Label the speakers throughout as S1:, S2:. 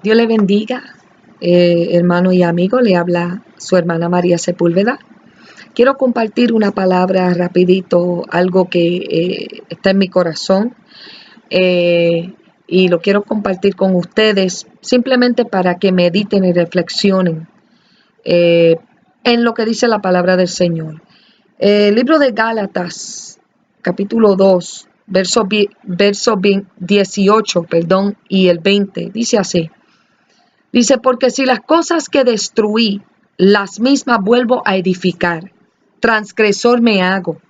S1: Dios le bendiga, hermano y amigo, le habla su hermana María Sepúlveda. Quiero compartir una palabra rapidito, algo que está en mi corazón y lo quiero compartir con ustedes simplemente para que mediten y reflexionen en lo que dice la palabra del Señor. El libro de Gálatas, capítulo 2, verso 18, y el 20, dice así. Dice, porque si las cosas que destruí, las mismas vuelvo a edificar, transgresor me hago.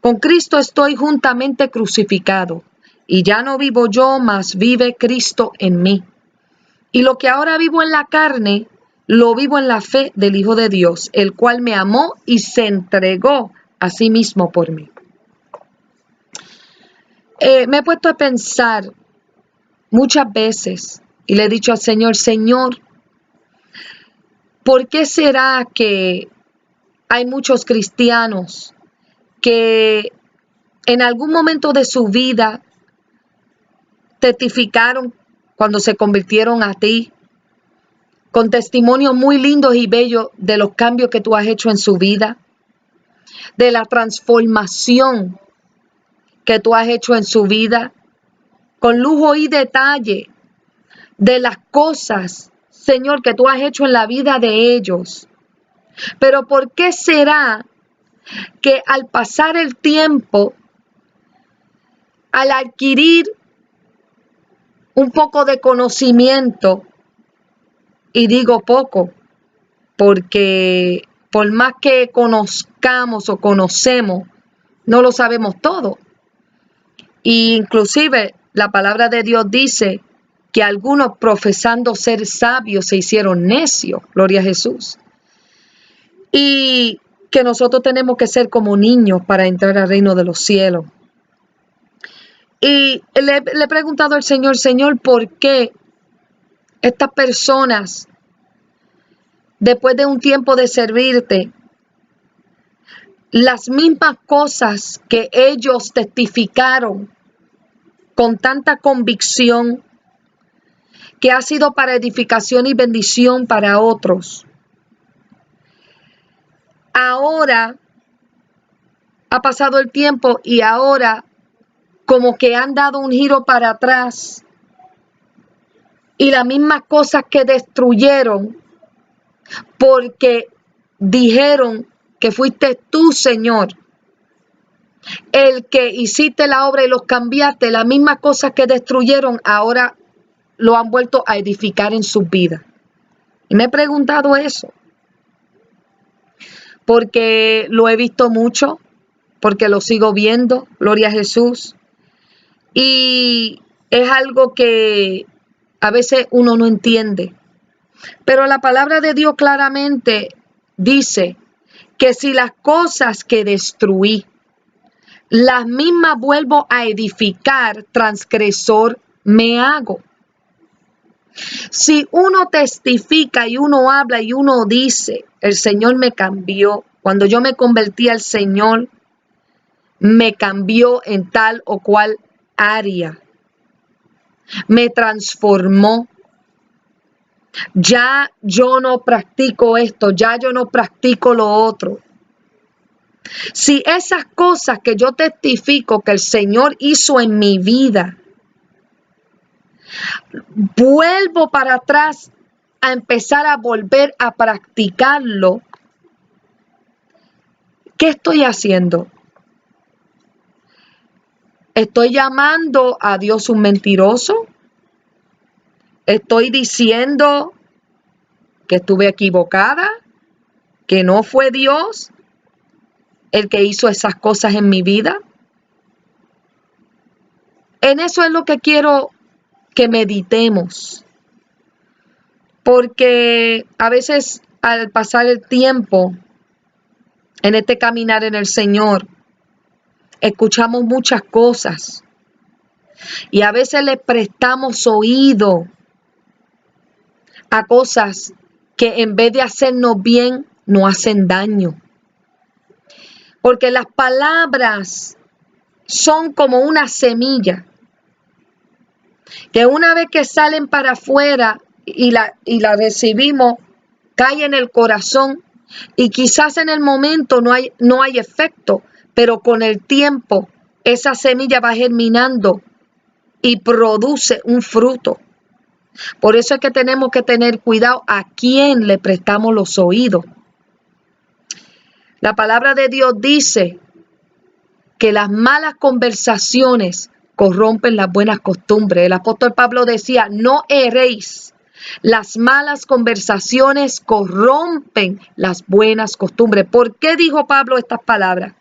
S1: Con Cristo estoy juntamente crucificado, y ya no vivo yo, mas vive Cristo en mí. Y lo que ahora vivo en la carne, lo vivo en la fe del Hijo de Dios, el cual me amó y se entregó a sí mismo por mí. Me he puesto a pensar muchas veces, y le he dicho al Señor, Señor, ¿por qué será que hay muchos cristianos que en algún momento de su vida testificaron cuando se convirtieron a ti, con testimonios muy lindos y bellos de los cambios que tú has hecho en su vida, de la transformación que tú has hecho en su vida, con lujo y detalle de las cosas, Señor, que tú has hecho en la vida de ellos? Pero ¿por qué será que al pasar el tiempo, al adquirir un poco de conocimiento, y digo poco, porque por más que conozcamos o conocemos, no lo sabemos todo? Y inclusive la palabra de Dios dice que algunos profesando ser sabios se hicieron necios, gloria a Jesús. Y que nosotros tenemos que ser como niños para entrar al reino de los cielos. Y le he preguntado al Señor, Señor, ¿por qué estas personas, después de un tiempo de servirte, las mismas cosas que ellos testificaron con tanta convicción, que ha sido para edificación y bendición para otros, ahora ha pasado el tiempo y ahora como que han dado un giro para atrás y las mismas cosas que destruyeron porque dijeron que fuiste tú, Señor, el que hiciste la obra y los cambiaste, las mismas cosas que destruyeron ahora lo han vuelto a edificar en sus vidas? Y me he preguntado eso, porque lo he visto mucho, porque lo sigo viendo, gloria a Jesús, y es algo que a veces uno no entiende. Pero la palabra de Dios claramente dice que si las cosas que destruí, las mismas vuelvo a edificar, transgresor me hago. Si uno testifica y uno habla y uno dice, el Señor me cambió, cuando yo me convertí al Señor, me cambió en tal o cual área, me transformó. Ya yo no practico esto, ya yo no practico lo otro. Si esas cosas que yo testifico que el Señor hizo en mi vida, vuelvo para atrás a empezar a volver a practicarlo, ¿qué estoy haciendo? ¿Estoy llamando a Dios un mentiroso? ¿Estoy diciendo que estuve equivocada? ¿Que no fue Dios el que hizo esas cosas en mi vida? En eso es lo que quiero que meditemos. Porque a veces al pasar el tiempo en este caminar en el Señor, escuchamos muchas cosas y a veces le prestamos oído a cosas que en vez de hacernos bien, nos hacen daño. Porque las palabras son como una semilla que una vez que salen para afuera y la recibimos, cae en el corazón y quizás en el momento no hay efecto, pero con el tiempo esa semilla va germinando y produce un fruto. Por eso es que tenemos que tener cuidado a quién le prestamos los oídos. La palabra de Dios dice que las malas conversaciones corrompen las buenas costumbres. El apóstol Pablo decía, no erréis. Las malas conversaciones corrompen las buenas costumbres. ¿Por qué dijo Pablo estas palabras?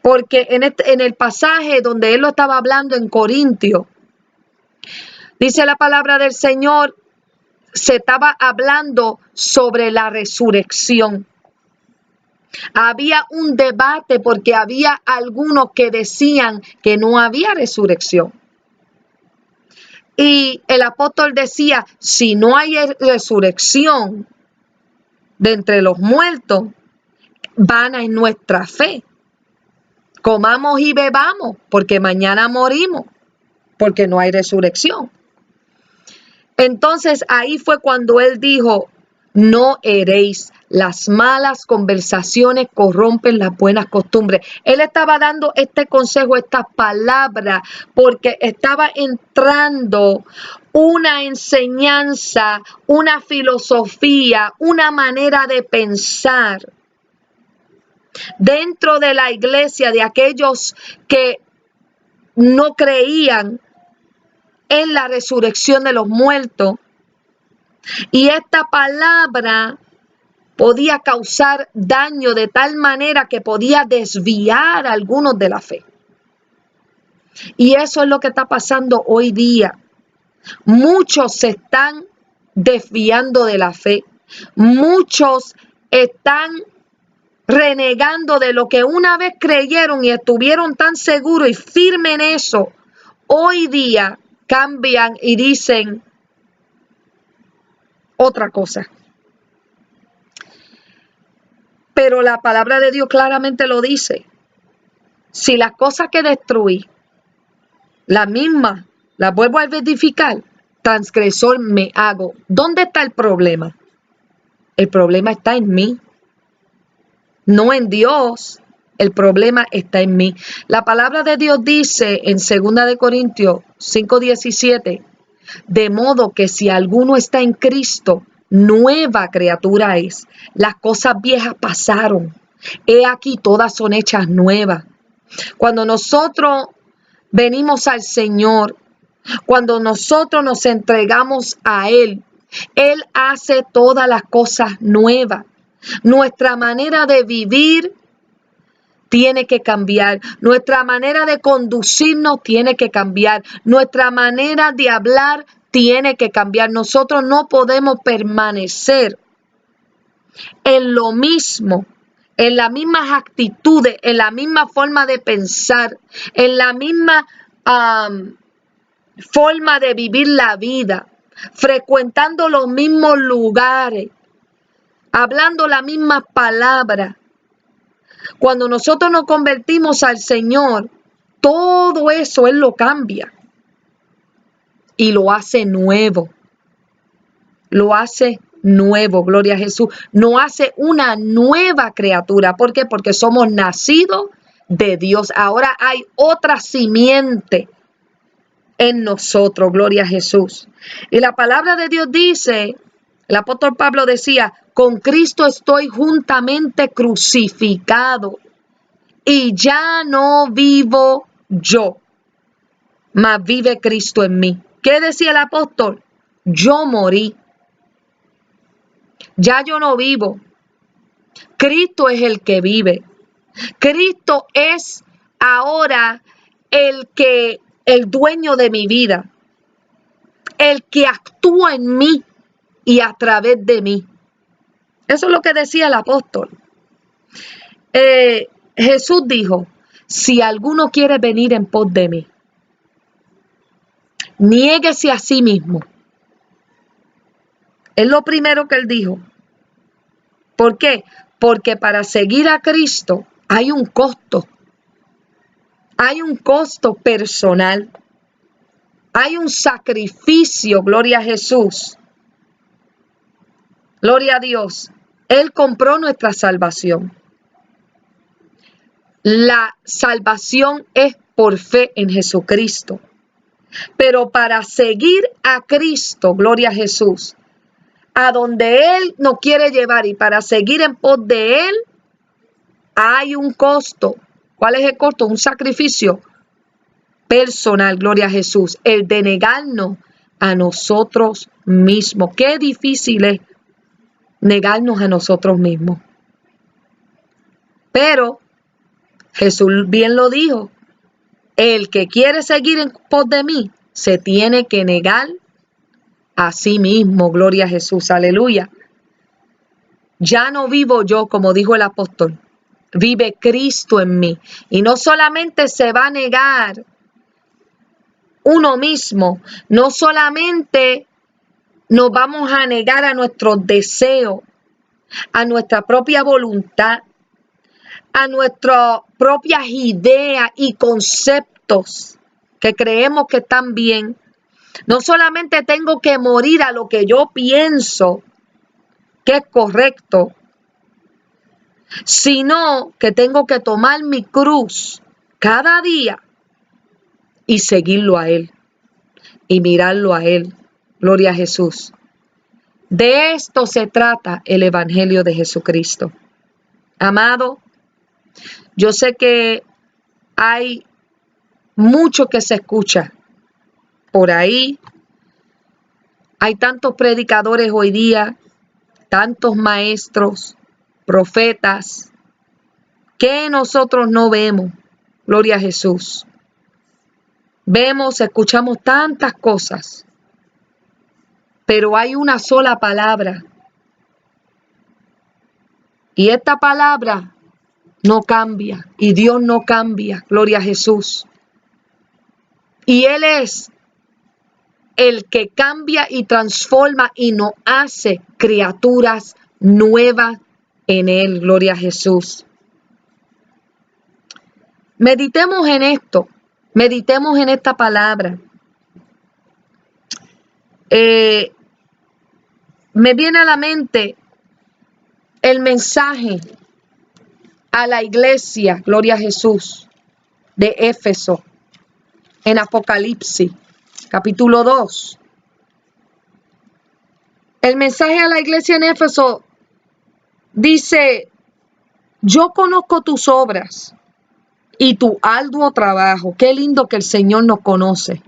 S1: Porque en el pasaje donde él lo estaba hablando en Corintio, dice la palabra del Señor, se estaba hablando sobre la resurrección. Había un debate porque había algunos que decían que no había resurrección. Y el apóstol decía, si no hay resurrección de entre los muertos, vana es nuestra fe. Comamos y bebamos, porque mañana morimos, porque no hay resurrección. Entonces ahí fue cuando él dijo, no heréis. Las malas conversaciones corrompen las buenas costumbres. Él estaba dando este consejo, esta palabra, porque estaba entrando una enseñanza, una filosofía, una manera de pensar dentro de la iglesia de aquellos que no creían en la resurrección de los muertos. Y esta palabra podía causar daño de tal manera que podía desviar a algunos de la fe. Y eso es lo que está pasando hoy día. Muchos se están desviando de la fe. Muchos están renegando de lo que una vez creyeron y estuvieron tan seguros y firmes en eso. Hoy día cambian y dicen otra cosa. Pero la palabra de Dios claramente lo dice. Si las cosas que destruí, las mismas, las vuelvo a edificar, transgresor me hago. ¿Dónde está el problema? El problema está en mí, no en Dios. El problema está en mí. La palabra de Dios dice en 2 Corintios 5:17, de modo que si alguno está en Cristo, nueva criatura es. Las cosas viejas pasaron. He aquí, todas son hechas nuevas. Cuando nosotros venimos al Señor, cuando nosotros nos entregamos a Él, Él hace todas las cosas nuevas. Nuestra manera de vivir tiene que cambiar. Nuestra manera de conducirnos tiene que cambiar. Nuestra manera de hablar tiene que cambiar. Nosotros no podemos permanecer en lo mismo, en las mismas actitudes, en la misma forma de pensar, en la misma forma de vivir la vida, frecuentando los mismos lugares, hablando las mismas palabras. Cuando nosotros nos convertimos al Señor, todo eso Él lo cambia y lo hace nuevo. Lo hace nuevo, gloria a Jesús. Nos hace una nueva criatura. ¿Por qué? Porque somos nacidos de Dios. Ahora hay otra simiente en nosotros, gloria a Jesús. Y la palabra de Dios dice, el apóstol Pablo decía, con Cristo estoy juntamente crucificado y ya no vivo yo, mas vive Cristo en mí. ¿Qué decía el apóstol? Yo morí. Ya yo no vivo. Cristo es el que vive. Cristo es ahora el dueño de mi vida, el que actúa en mí y a través de mí. Eso es lo que decía el apóstol. Jesús dijo, si alguno quiere venir en pos de mí, niéguese a sí mismo. Es lo primero que él dijo. ¿Por qué? Porque para seguir a Cristo hay un costo. Hay un costo personal. Hay un sacrificio, gloria a Jesús. Gloria a Dios. Él compró nuestra salvación. La salvación es por fe en Jesucristo. Pero para seguir a Cristo, gloria a Jesús, a donde Él nos quiere llevar y para seguir en pos de Él, hay un costo. ¿Cuál es el costo? Un sacrificio personal, gloria a Jesús. El de negarnos a nosotros mismos. Qué difícil es negarnos a nosotros mismos. Pero Jesús bien lo dijo. El que quiere seguir en pos de mí, se tiene que negar a sí mismo. Gloria a Jesús. Aleluya. Ya no vivo yo, como dijo el apóstol. Vive Cristo en mí. Y no solamente se va a negar uno mismo, no solamente nos vamos a negar a nuestros deseos, a nuestra propia voluntad, a nuestras propias ideas y conceptos que creemos que están bien. No solamente tengo que morir a lo que yo pienso que es correcto, sino que tengo que tomar mi cruz cada día y seguirlo a Él y mirarlo a Él. Gloria a Jesús. De esto se trata el Evangelio de Jesucristo. Amado, yo sé que hay mucho que se escucha por ahí. Hay tantos predicadores hoy día, tantos maestros, profetas, que nosotros no vemos. Gloria a Jesús. Vemos, escuchamos tantas cosas, pero hay una sola palabra. Y esta palabra no cambia y Dios no cambia. Gloria a Jesús. Y Él es el que cambia y transforma y nos hace criaturas nuevas en Él. Gloria a Jesús. Meditemos en esto. Meditemos en esta palabra. Me viene a la mente el mensaje a la iglesia, gloria a Jesús, de Éfeso, en Apocalipsis, capítulo 2. El mensaje a la iglesia en Éfeso dice: yo conozco tus obras y tu arduo trabajo. Qué lindo que el Señor nos conoce.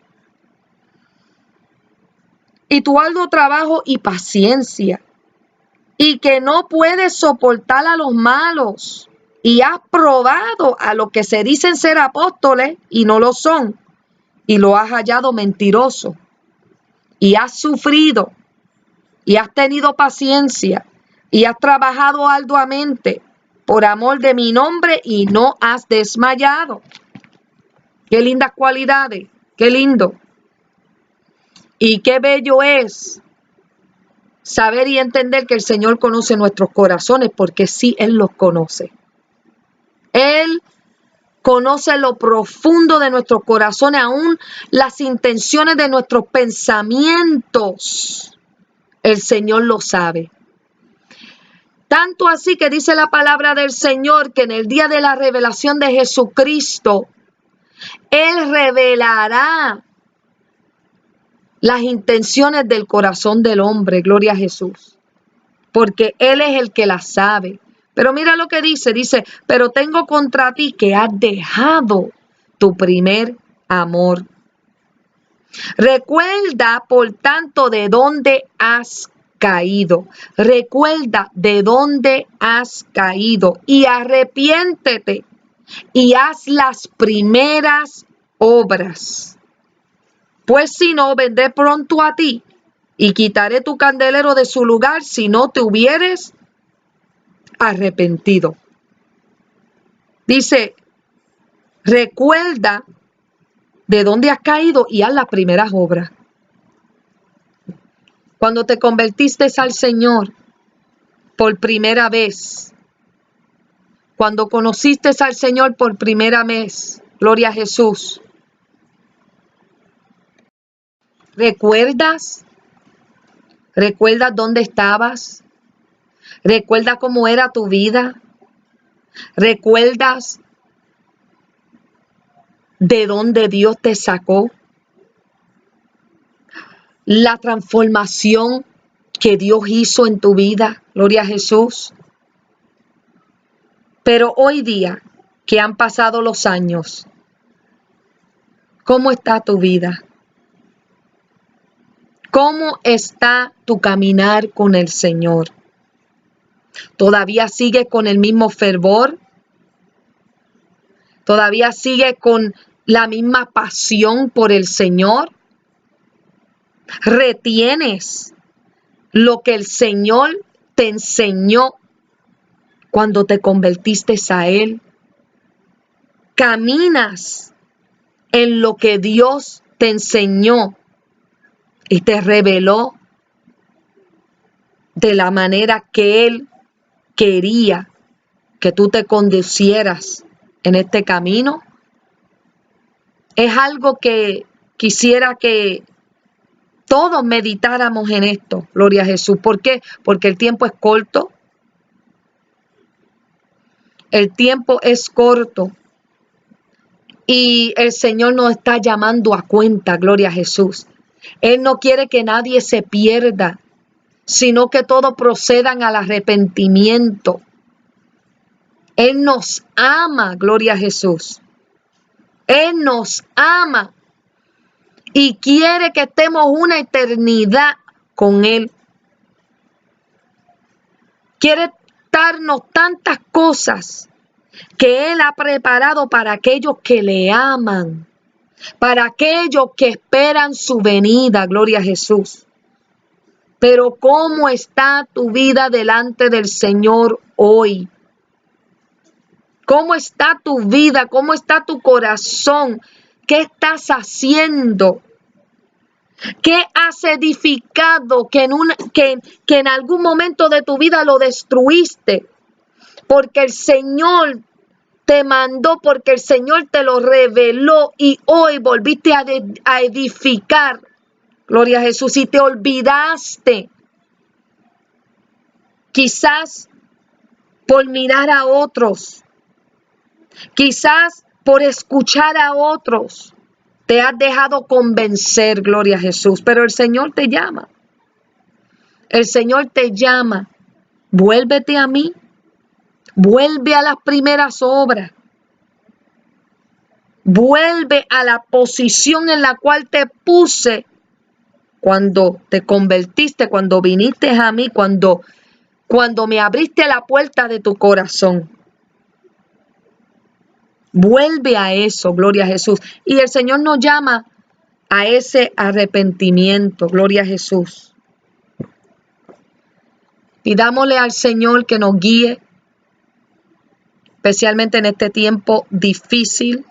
S1: Y tu arduo trabajo y paciencia, y que no puedes soportar a los malos, y has probado a los que se dicen ser apóstoles y no lo son, y lo has hallado mentiroso, y has sufrido, y has tenido paciencia, y has trabajado arduamente por amor de mi nombre, y no has desmayado. Qué lindas cualidades, qué lindo. Y qué bello es saber y entender que el Señor conoce nuestros corazones, porque sí, Él los conoce. Él conoce lo profundo de nuestros corazones, aún las intenciones de nuestros pensamientos. El Señor lo sabe. Tanto así que dice la palabra del Señor que en el día de la revelación de Jesucristo, Él revelará las intenciones del corazón del hombre. Gloria a Jesús. Porque Él es el que las sabe. Pero mira lo que dice, pero tengo contra ti que has dejado tu primer amor. Recuerda, por tanto, de dónde has caído. Recuerda de dónde has caído y arrepiéntete y haz las primeras obras. Pues si no, vendré pronto a ti y quitaré tu candelero de su lugar si no te hubieres arrepentido. Dice, recuerda de dónde has caído y haz las primeras obras. Cuando te convertiste al Señor por primera vez, cuando conociste al Señor por primera vez, gloria a Jesús, ¿Recuerdas? ¿Recuerdas dónde estabas? ¿Recuerdas cómo era tu vida? ¿Recuerdas de dónde Dios te sacó? La transformación que Dios hizo en tu vida. Gloria a Jesús. Pero hoy día, que han pasado los años, ¿cómo está tu vida? ¿Cómo está tu caminar con el Señor? ¿Todavía sigues con el mismo fervor? ¿Todavía sigues con la misma pasión por el Señor? ¿Retienes lo que el Señor te enseñó cuando te convertiste a Él? ¿Caminas en lo que Dios te enseñó y te reveló de la manera que Él quería que tú te conducieras en este camino? Es algo que quisiera que todos meditáramos en esto, gloria a Jesús. ¿Por qué? Porque el tiempo es corto. El tiempo es corto. Y el Señor nos está llamando a cuenta, gloria a Jesús. Él no quiere que nadie se pierda, sino que todos procedan al arrepentimiento. Él nos ama, gloria a Jesús. Él nos ama y quiere que estemos una eternidad con Él. Quiere darnos tantas cosas que Él ha preparado para aquellos que le aman, para aquellos que esperan su venida, gloria a Jesús. Pero ¿cómo está tu vida delante del Señor hoy? ¿Cómo está tu vida? ¿Cómo está tu corazón? ¿Qué estás haciendo? ¿Qué has edificado que en algún momento de tu vida lo destruiste? Porque el Señor te mandó, porque el Señor te lo reveló y hoy volviste a edificar. Gloria a Jesús. Y te olvidaste. Quizás por mirar a otros. Quizás por escuchar a otros. Te has dejado convencer, gloria a Jesús. Pero el Señor te llama. El Señor te llama. Vuélvete a mí. Vuelve a las primeras obras. Vuelve a la posición en la cual te puse cuando te convertiste, cuando viniste a mí, cuando me abriste la puerta de tu corazón. Vuelve a eso, gloria a Jesús. Y el Señor nos llama a ese arrepentimiento, gloria a Jesús. Pidámosle al Señor que nos guíe, especialmente en este tiempo difícil.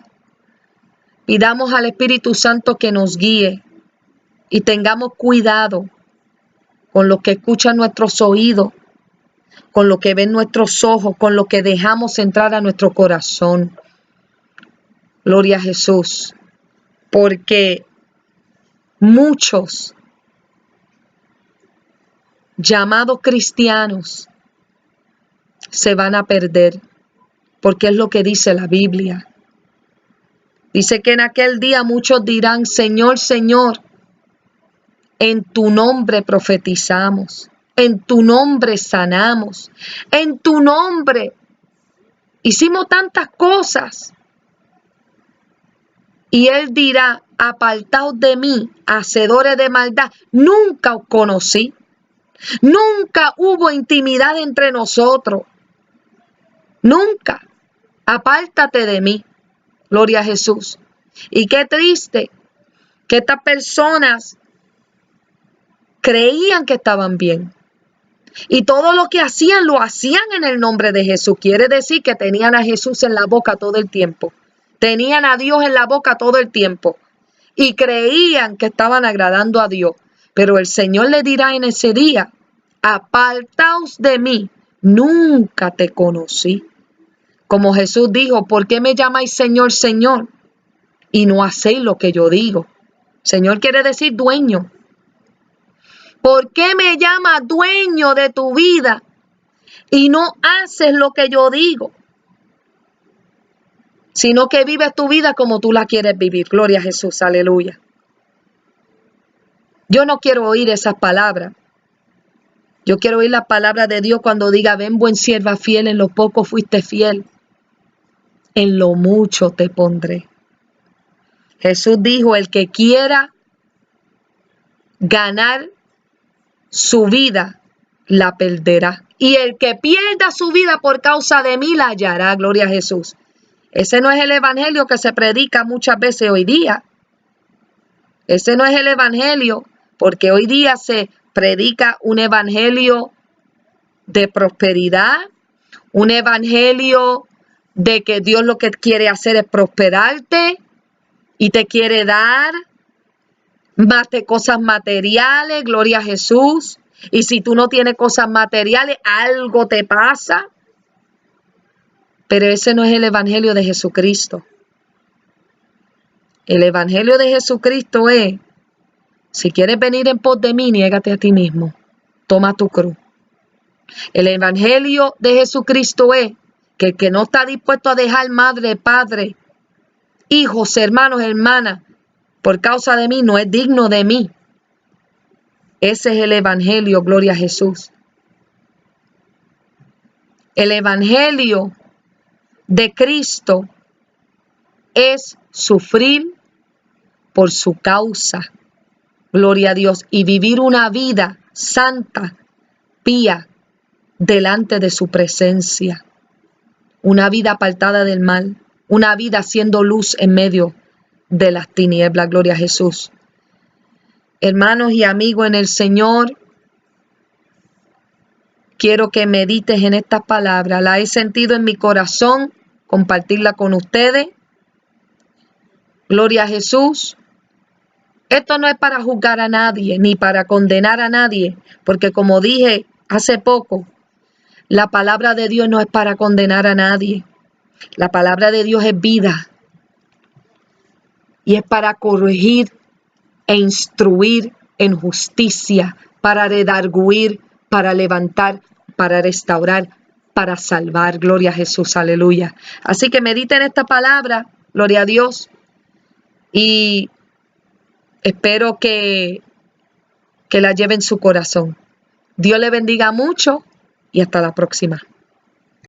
S1: Pidamos al Espíritu Santo que nos guíe y tengamos cuidado con lo que escuchan nuestros oídos, con lo que ven nuestros ojos, con lo que dejamos entrar a nuestro corazón. Gloria a Jesús, porque muchos llamados cristianos se van a perder, porque es lo que dice la Biblia. Dice que en aquel día muchos dirán, Señor, Señor, en tu nombre profetizamos, en tu nombre sanamos, en tu nombre hicimos tantas cosas. Y Él dirá, apartaos de mí, hacedores de maldad, nunca os conocí, nunca hubo intimidad entre nosotros, nunca, apártate de mí. Gloria a Jesús. Y qué triste que estas personas creían que estaban bien. Y todo lo que hacían, lo hacían en el nombre de Jesús. Quiere decir que tenían a Jesús en la boca todo el tiempo. Tenían a Dios en la boca todo el tiempo. Y creían que estaban agradando a Dios. Pero el Señor le dirá en ese día, apartaos de mí, nunca te conocí. Como Jesús dijo, ¿por qué me llamáis Señor, Señor? Y no hacéis lo que yo digo. Señor quiere decir dueño. ¿Por qué me llamas dueño de tu vida y no haces lo que yo digo? Sino que vives tu vida como tú la quieres vivir. Gloria a Jesús, aleluya. Yo no quiero oír esas palabras. Yo quiero oír la palabra de Dios cuando diga, ven buen sierva fiel, en lo poco fuiste fiel, en lo mucho te pondré. Jesús dijo, el que quiera ganar su vida, la perderá. Y el que pierda su vida por causa de mí, la hallará. Gloria a Jesús. Ese no es el evangelio que se predica muchas veces hoy día. Ese no es el evangelio, porque hoy día se predica un evangelio de prosperidad, un evangelio de que Dios lo que quiere hacer es prosperarte y te quiere dar más de cosas materiales, gloria a Jesús. Y si tú no tienes cosas materiales, algo te pasa. Pero ese no es el evangelio de Jesucristo. El evangelio de Jesucristo es, si quieres venir en pos de mí, niégate a ti mismo. Toma tu cruz. El evangelio de Jesucristo es que el que no está dispuesto a dejar madre, padre, hijos, hermanos, hermanas, por causa de mí, no es digno de mí. Ese es el evangelio, gloria a Jesús. El evangelio de Cristo es sufrir por su causa, gloria a Dios, y vivir una vida santa, pía, delante de su presencia. Una vida apartada del mal, una vida siendo luz en medio de las tinieblas, gloria a Jesús. Hermanos y amigos en el Señor, quiero que medites en estas palabras. La he sentido en mi corazón, compartirla con ustedes. Gloria a Jesús. Esto no es para juzgar a nadie, ni para condenar a nadie, porque como dije hace poco, la palabra de Dios no es para condenar a nadie. La palabra de Dios es vida y es para corregir e instruir en justicia, para redarguir, para levantar, para restaurar, para salvar. Gloria a Jesús, aleluya. Así que mediten esta palabra, gloria a Dios, y espero que la lleven en su corazón. Dios le bendiga mucho y hasta la próxima.